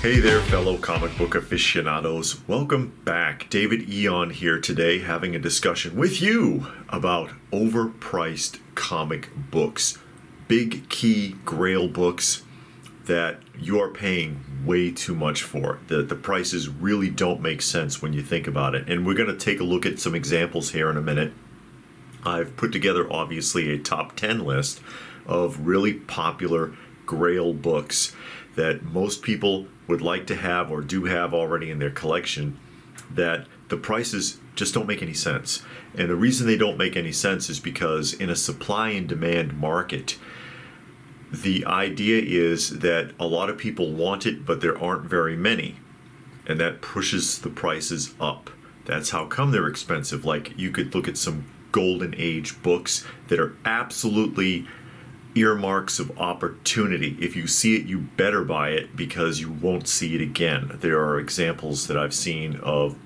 Hey there, fellow comic book aficionados. Welcome back. David Eon here today, having a discussion with you about overpriced comic books. Big key grail books that you are paying way too much for. The prices really don't make sense when you think about it. And we're going to take a look at some examples here in a minute. I've put together, obviously, a top 10 list of really popular grail books that most people would like to have or do have already in their collection, that the prices just don't make any sense. And the reason they don't make any sense is because in a supply and demand market, the idea is that a lot of people want it, but there aren't very many. And that pushes the prices up. That's how come they're expensive. Like, you could look at some golden age books that are absolutely earmarks of opportunity. If you see it, you better buy it because you won't see it again. There are examples that I've seen of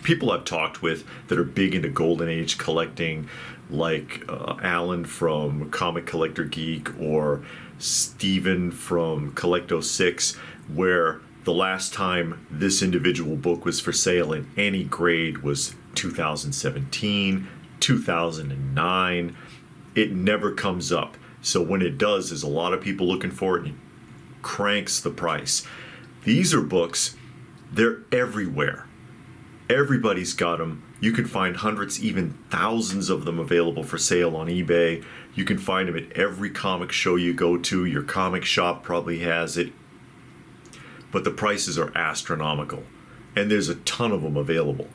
people I've talked with that are big into golden age collecting, like Alan from Comic Collector Geek or Steven from Collecto6, where the last time this individual book was for sale in any grade was 2017, 2009. It never comes up. So when it does, there's a lot of people looking for it and it cranks the price. These are books, they're everywhere. Everybody's got them. You can find hundreds, even thousands of them available for sale on eBay. You can find them at every comic show you go to. Your comic shop probably has it. But the prices are astronomical. And there's a ton of them available.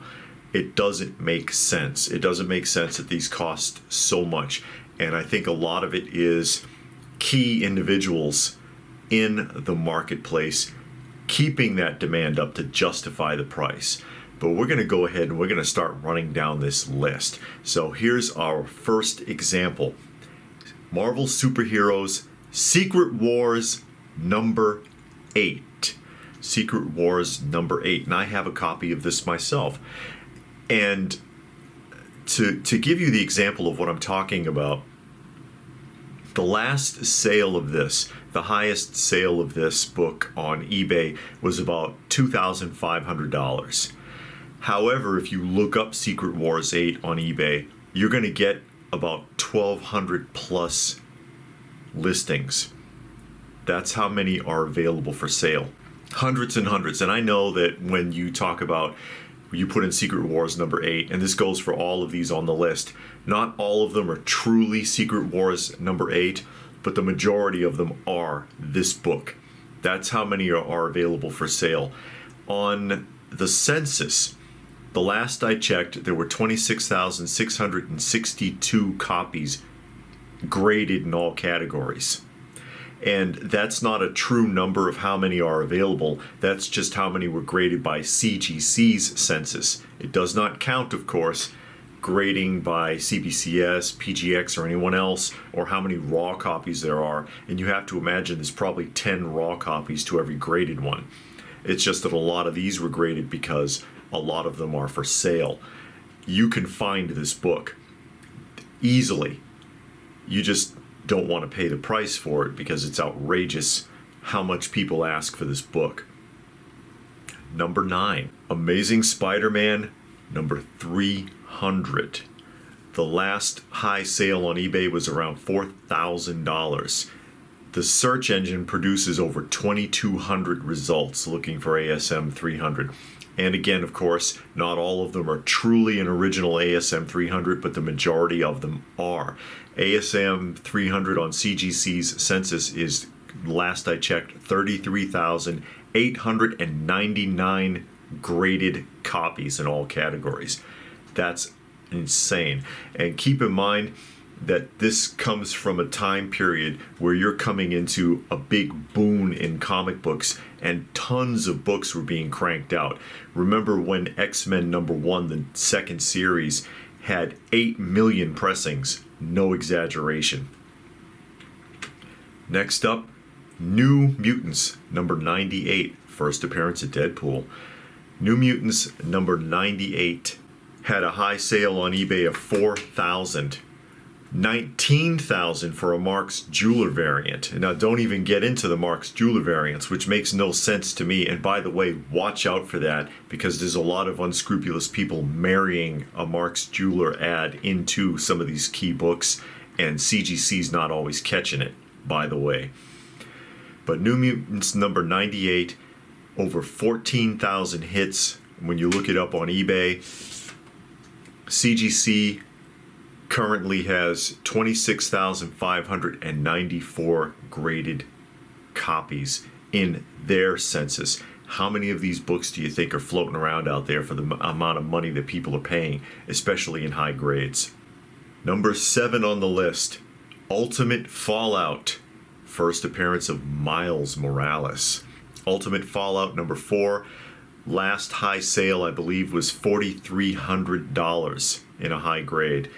It doesn't make sense. It doesn't make sense that these cost so much. And I think a lot of it is key individuals in the marketplace keeping that demand up to justify the price. But we're going to go ahead and we're going to start running down this list. So here's our first example. Marvel Superheroes Secret Wars number 8. Secret Wars number 8. And I have a copy of this myself. And to give you the example of what I'm talking about, the last sale of this, the highest sale of this book on eBay was about $2,500. However, if you look up Secret Wars 8 on eBay, you're going to get about 1,200 plus listings. That's how many are available for sale. Hundreds and hundreds. And I know that when you talk about, you put in Secret Wars number 8, and this goes for all of these on the list. Not all of them are truly Secret Wars number 8, but the majority of them are this book. That's how many are available for sale. On the census, the last I checked, there were 26,662 copies graded in all categories. And that's not a true number of how many are available. That's just how many were graded by CGC's census. It does not count, of course, grading by CBCS, PGX, or anyone else, or how many raw copies there are. And you have to imagine there's probably 10 raw copies to every graded one. It's just that a lot of these were graded because a lot of them are for sale. You can find this book easily. You just don't want to pay the price for it because it's outrageous how much people ask for this book. Number 9, Amazing Spider-Man number 300. The last high sale on eBay was around $4,000. The search engine produces over 2,200 results looking for ASM 300. And again, of course, not all of them are truly an original ASM 300, but the majority of them are. ASM 300 on CGC's census is, last I checked, 33,899 graded copies in all categories. That's insane. And keep in mind that this comes from a time period where you're coming into a big boom in comic books and tons of books were being cranked out. Remember when XMen number 1, the second series, had 8 million pressings? No exaggeration. Next up, New Mutants number 98, first appearance of Deadpool. New Mutants number 98 had a high sale on eBay of $4,000. $19,000 for a Mark's Jeweler variant. Now, don't even get into the Mark's Jeweler variants, which makes no sense to me. And by the way, watch out for that, because there's a lot of unscrupulous people marrying a Mark's Jeweler ad into some of these key books, and CGC's not always catching it, by the way. But New Mutants number 98, over 14,000 hits when you look it up on eBay. CGC currently has 26,594 graded copies in their census. How many of these books do you think are floating around out there for the amount of money that people are paying, especially in high grades? Number 7 on the list, Ultimate Fallout. First appearance of Miles Morales. Ultimate Fallout number 4. Last high sale, I believe, was $4,300 in a high grade.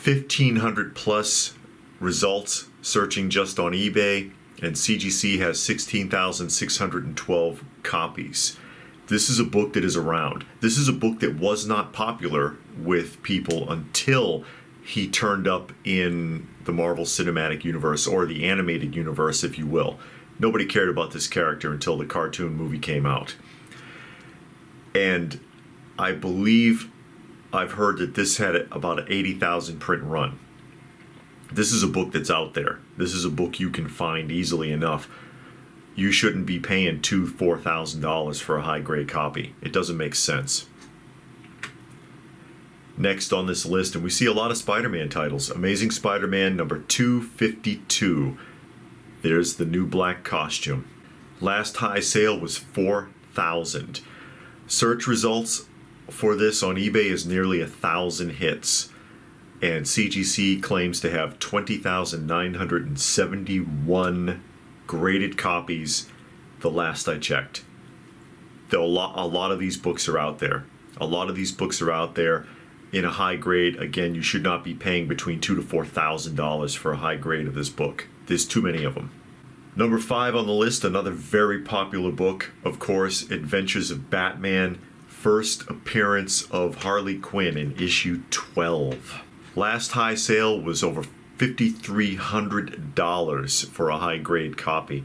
1,500 plus results searching just on eBay, and CGC has 16,612 copies. This is a book that is around. This is a book that was not popular with people until he turned up in the Marvel Cinematic Universe, or the animated universe, if you will. Nobody cared about this character until the cartoon movie came out. And I believe I've heard that this had about an 80,000 print run. This is a book that's out there. This is a book you can find easily enough. You shouldn't be paying $2,000, $4,000 for a high grade copy. It doesn't make sense. Next on this list, and we see a lot of Spider-Man titles. Amazing Spider-Man number 252. There's the new black costume. Last high sale was $4,000. Search results for this on eBay is nearly 1,000 hits, and CGC claims to have 20,971 graded copies the last I checked. A lot of these books are out there. A lot of these books are out there in a high grade. Again, you should not be paying between $2,000 to $4,000 for a high grade of this book. There's too many of them. Number 5 on the list, another very popular book, of course, Adventures of Batman. First appearance of Harley Quinn in issue 12. Last high sale was over $5,300 for a high grade copy.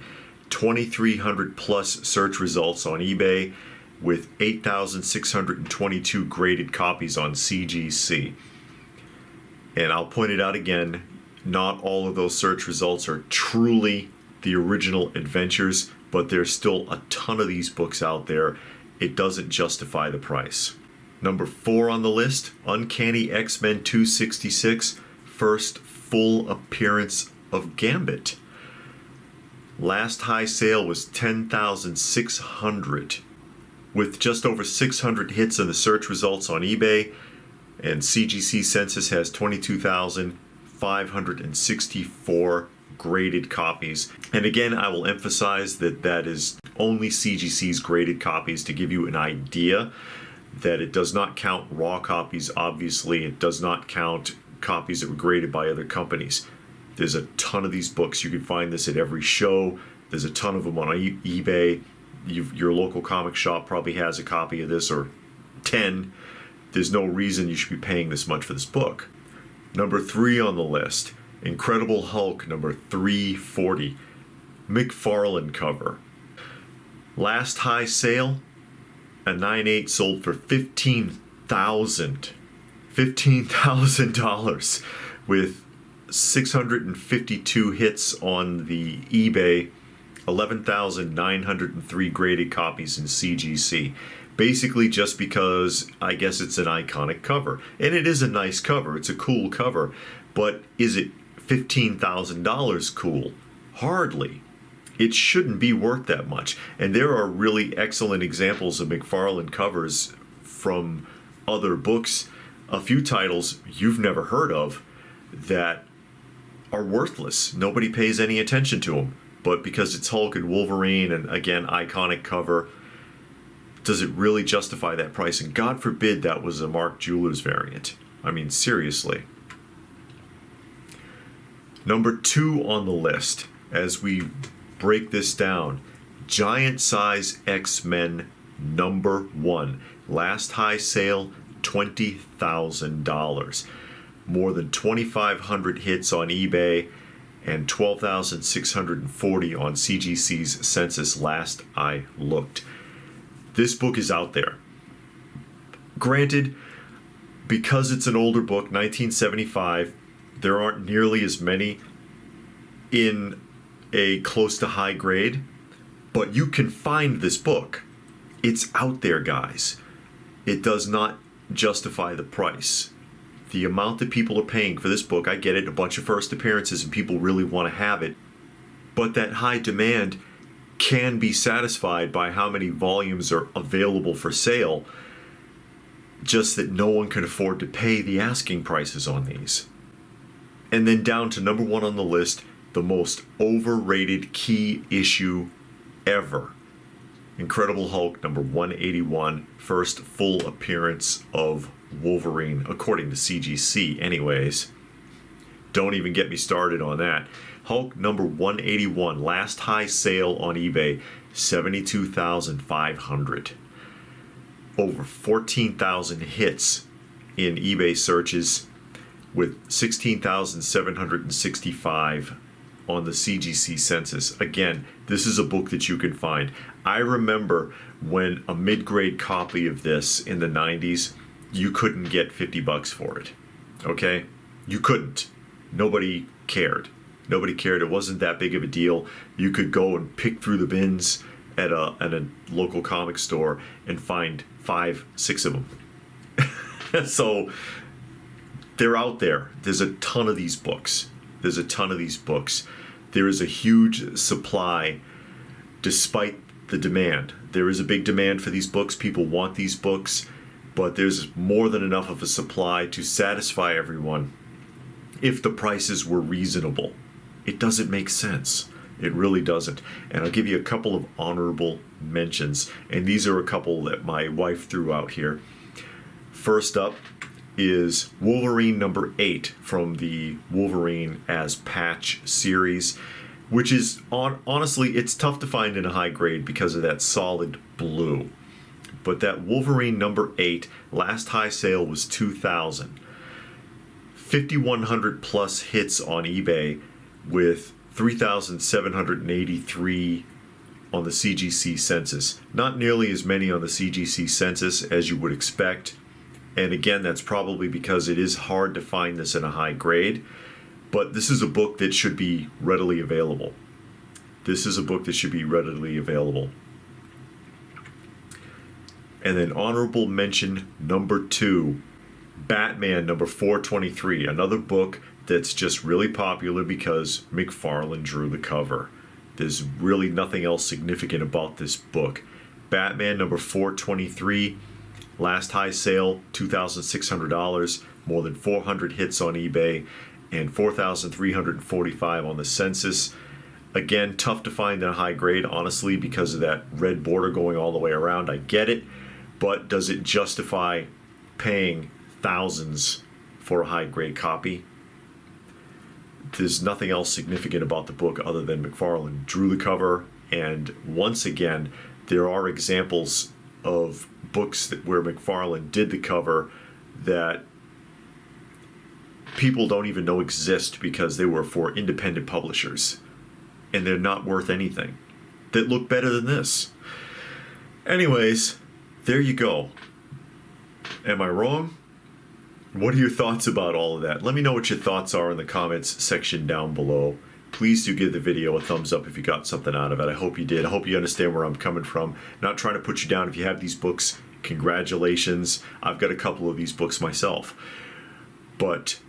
2,300 plus search results on eBay, with 8,622 graded copies on CGC. And I'll point it out again, not all of those search results are truly the original adventures, but there's still a ton of these books out there. It doesn't justify the price. Number 4 on the list, Uncanny X-Men 266, first full appearance of Gambit. Last high sale was 10,600, with just over 600 hits in the search results on eBay, and CGC Census has 22,564 graded copies. And again, I will emphasize that that is only CGC's graded copies to give you an idea that it does not count raw copies. Obviously, it does not count copies that were graded by other companies. There's a ton of these books. You can find this at every show. There's a ton of them on eBay. Your local comic shop probably has a copy of this, or 10. There's no reason you should be paying this much for this book. Number 3 on the list, Incredible Hulk number 340, McFarlane cover. Last high sale, a 9/8 sold for $15,000 with 652 hits on the eBay, 11,903 graded copies in CGC. Basically just because I guess it's an iconic cover. And it is a nice cover. It's a cool cover. But is it $15,000 cool? Hardly. It shouldn't be worth that much. And there are really excellent examples of McFarlane covers from other books. A few titles you've never heard of that are worthless. Nobody pays any attention to them. But because it's Hulk and Wolverine, and again, iconic cover, does it really justify that price? And God forbid that was a Mark Jewelers variant. I mean, seriously. Number 2 on the list, as we break this down, Giant Size X-Men number 1. Last high sale, $20,000. more than 2,500 hits on eBay, and 12,640 on CGC's census last I looked. This book is out there. Granted, because it's an older book, 1975, there aren't nearly as many in a close to high grade, but you can find this book. It's out there, guys. It does not justify the price. The amount that people are paying for this book, I get it, a bunch of first appearances and people really want to have it, but that high demand can be satisfied by how many volumes are available for sale, just that no one can afford to pay the asking prices on these. And then down to number one on the list, the most overrated key issue ever. Incredible Hulk number 181, first full appearance of Wolverine, according to CGC anyways. Don't even get me started on that. Hulk number 181, last high sale on eBay, 72,500. Over 14,000 hits in eBay searches, with 16,765 on the CGC census. Again, this is a book that you can find. I remember when a mid-grade copy of this in the 90s, you couldn't get $50 for it. Okay? You couldn't. Nobody cared. Nobody cared. It wasn't that big of a deal. You could go and pick through the bins at a local comic store and find 5, 6 of them. So they're out there. There's a ton of these books. There is a huge supply despite the demand. There is a big demand for these books. People want these books, but there's more than enough of a supply to satisfy everyone if the prices were reasonable. It doesn't make sense. It really doesn't. And I'll give you a couple of honorable mentions, and these are a couple that my wife threw out here. First up is Wolverine number 8 from the Wolverine as Patch series, which is, honestly, it's tough to find in a high grade because of that solid blue. But that Wolverine number 8, last high sale was 2,000. 5,100 plus hits on eBay, with 3,783 on the CGC census. Not nearly as many on the CGC census as you would expect. And again, that's probably because it is hard to find this in a high grade. But this is a book that should be readily available. And then honorable mention number 2, Batman number 423, another book that's just really popular because McFarlane drew the cover. There's really nothing else significant about this book. Batman number 423, last high sale, $2,600, more than 400 hits on eBay, and 4,345 on the census. Again, tough to find in a high grade, honestly, because of that red border going all the way around. I get it, but does it justify paying thousands for a high grade copy? There's nothing else significant about the book other than McFarlane drew the cover, and once again, there are examples of books where McFarlane did the cover that people don't even know exist because they were for independent publishers, and they're not worth anything, that look better than this. Anyways, there you go. Am I wrong? What are your thoughts about all of that? Let me know what your thoughts are in the comments section down below. Please do give the video a thumbs up if you got something out of it. I hope you did. I hope you understand where I'm coming from. Not trying to put you down. If you have these books, congratulations. I've got a couple of these books myself. But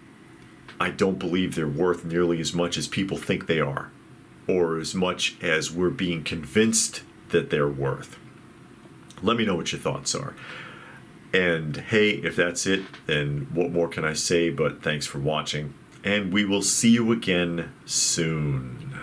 I don't believe they're worth nearly as much as people think they are, or as much as we're being convinced that they're worth. Let me know what your thoughts are. And hey, if that's it, then what more can I say but thanks for watching, and we will see you again soon.